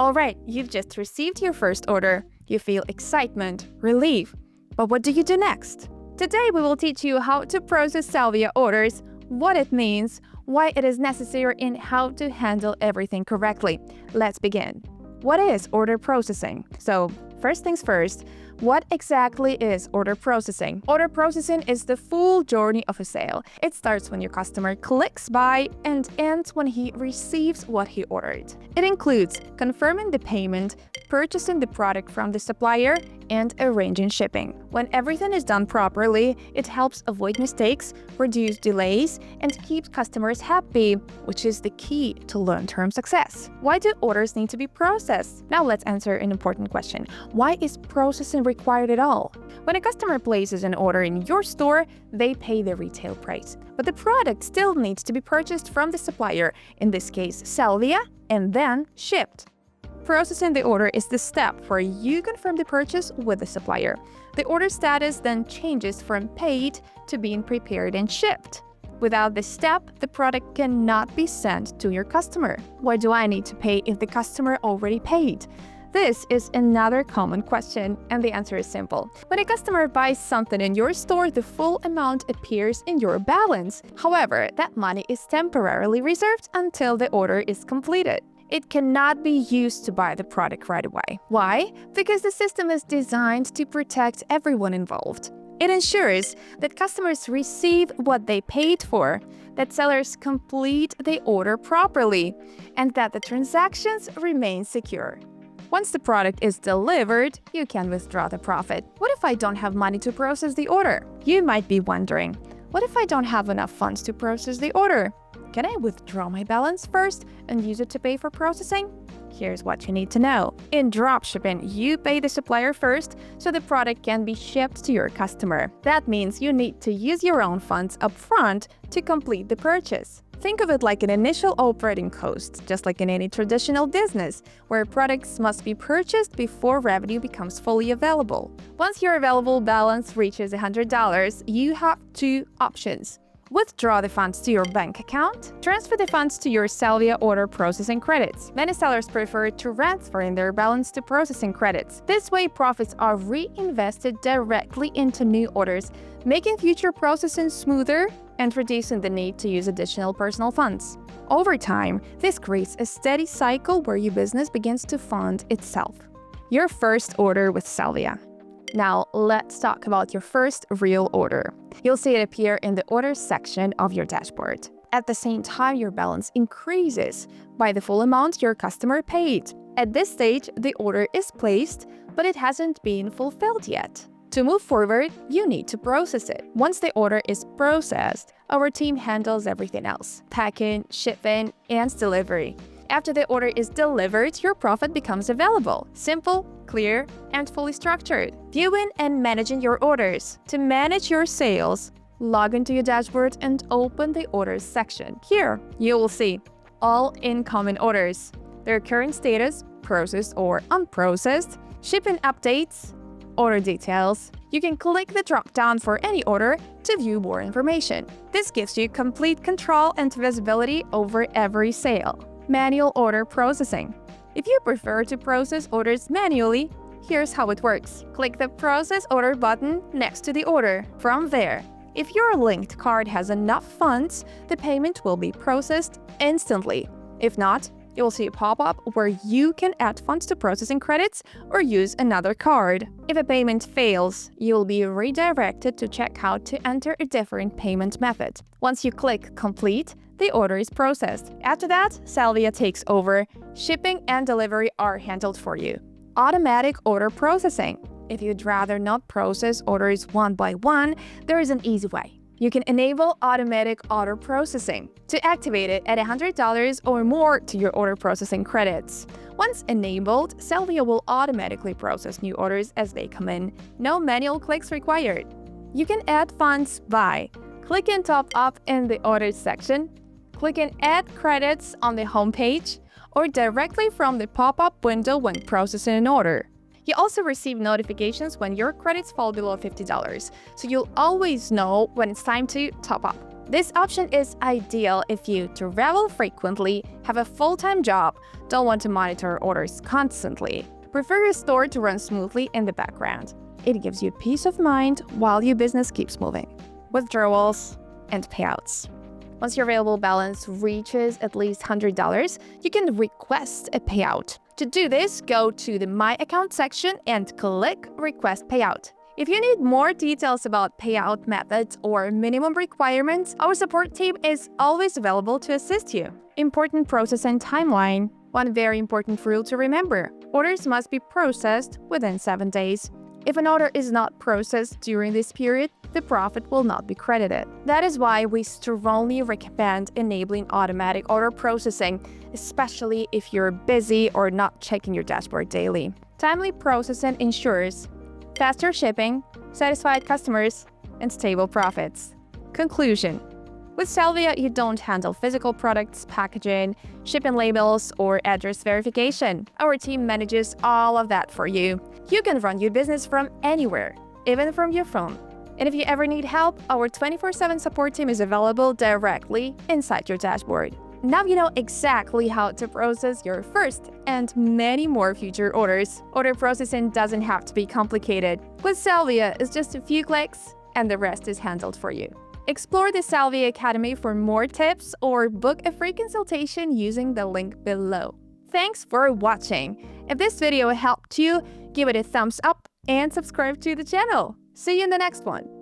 Alright, you've just received your first order. You feel excitement, relief. But what do you do next? Today we will teach you how to process Sellvia orders, what it means, why it is necessary, and how to handle everything correctly. Let's begin. What is order processing? So, first things first, what exactly is order processing? Order processing is the full journey of a sale. It starts when your customer clicks buy and ends when he receives what he ordered. It includes confirming the payment, purchasing the product from the supplier, and arranging shipping. When everything is done properly, it helps avoid mistakes, reduce delays, and keep customers happy, which is the key to long-term success. Why do orders need to be processed? Now let's answer an important question. Why is processing required at all? When a customer places an order in your store, they pay the retail price. But the product still needs to be purchased from the supplier, in this case Sellvia, and then shipped. Processing the order is the step where you confirm the purchase with the supplier. The order status then changes from paid to being prepared and shipped. Without this step, the product cannot be sent to your customer. Why do I need to pay if the customer already paid? This is another common question, and the answer is simple. When a customer buys something in your store, the full amount appears in your balance. However, that money is temporarily reserved until the order is completed. It cannot be used to buy the product right away. Why? Because the system is designed to protect everyone involved. It ensures that customers receive what they paid for, that sellers complete the order properly, and that the transactions remain secure. Once the product is delivered, you can withdraw the profit. What if I don't have money to process the order? You might be wondering, what if I don't have enough funds to process the order? Can I withdraw my balance first and use it to pay for processing? Here's what you need to know. In dropshipping, you pay the supplier first so the product can be shipped to your customer. That means you need to use your own funds upfront to complete the purchase. Think of it like an initial operating cost, just like in any traditional business, where products must be purchased before revenue becomes fully available. Once your available balance reaches $100, you have two options. Withdraw the funds to your bank account, transfer the funds to your Sellvia order processing credits. Many sellers prefer transferring their balance to processing credits. This way, profits are reinvested directly into new orders, making future processing smoother and reducing the need to use additional personal funds. Over time, this creates a steady cycle where your business begins to fund itself. Your first order with Sellvia. Now, let's talk about your first real order. You'll see it appear in the orders section of your dashboard. At the same time, your balance increases by the full amount your customer paid. At this stage, the order is placed, but it hasn't been fulfilled yet. To move forward, you need to process it. Once the order is processed, our team handles everything else: packing, shipping, and delivery. After the order is delivered, your profit becomes available. Simple, clear, and fully structured. Viewing and managing your orders. To manage your sales, log into your dashboard and open the orders section. Here, you will see all incoming orders, their current status, processed or unprocessed, shipping updates, order details. You can click the drop-down for any order to view more information. This gives you complete control and visibility over every sale. Manual order processing. If you prefer to process orders manually, here's how it works. Click the Process Order button next to the order. From there, if your linked card has enough funds, the payment will be processed instantly. If not, you'll see a pop-up where you can add funds to processing credits or use another card. If a payment fails, you'll be redirected to check how to enter a different payment method. Once you click Complete, the order is processed. After that, Sellvia takes over. Shipping and delivery are handled for you. Automatic order processing. If you'd rather not process orders one by one, there is an easy way. You can enable automatic order processing. To activate it, add $100 or more to your order processing credits. Once enabled, Sellvia will automatically process new orders as they come in. No manual clicks required. You can add funds by clicking Top Up in the Orders section, clicking Add Credits on the homepage, or directly from the pop-up window when processing an order. You also receive notifications when your credits fall below $50, so you'll always know when it's time to top up. This option is ideal if you travel frequently, have a full-time job, don't want to monitor orders constantly, prefer your store to run smoothly in the background. It gives you peace of mind while your business keeps moving. Withdrawals and payouts. Once your available balance reaches at least $100, you can request a payout. To do this, go to the My Account section and click Request Payout. If you need more details about payout methods or minimum requirements, our support team is always available to assist you. Important process and timeline. One very important rule to remember: orders must be processed within 7 days. If an order is not processed during this period, the profit will not be credited. That is why we strongly recommend enabling automatic order processing, especially if you're busy or not checking your dashboard daily. Timely processing ensures faster shipping, satisfied customers, and stable profits. Conclusion: with Sellvia, you don't handle physical products, packaging, shipping labels, or address verification. Our team manages all of that for you. You can run your business from anywhere, even from your phone. And if you ever need help, our 24/7 support team is available directly inside your dashboard. Now you know exactly how to process your first and many more future orders. Order processing doesn't have to be complicated. With Sellvia, it's just a few clicks and the rest is handled for you. Explore the Sellvia Academy for more tips or book a free consultation using the link below. Thanks for watching. If this video helped you, give it a thumbs up and subscribe to the channel. See you in the next one.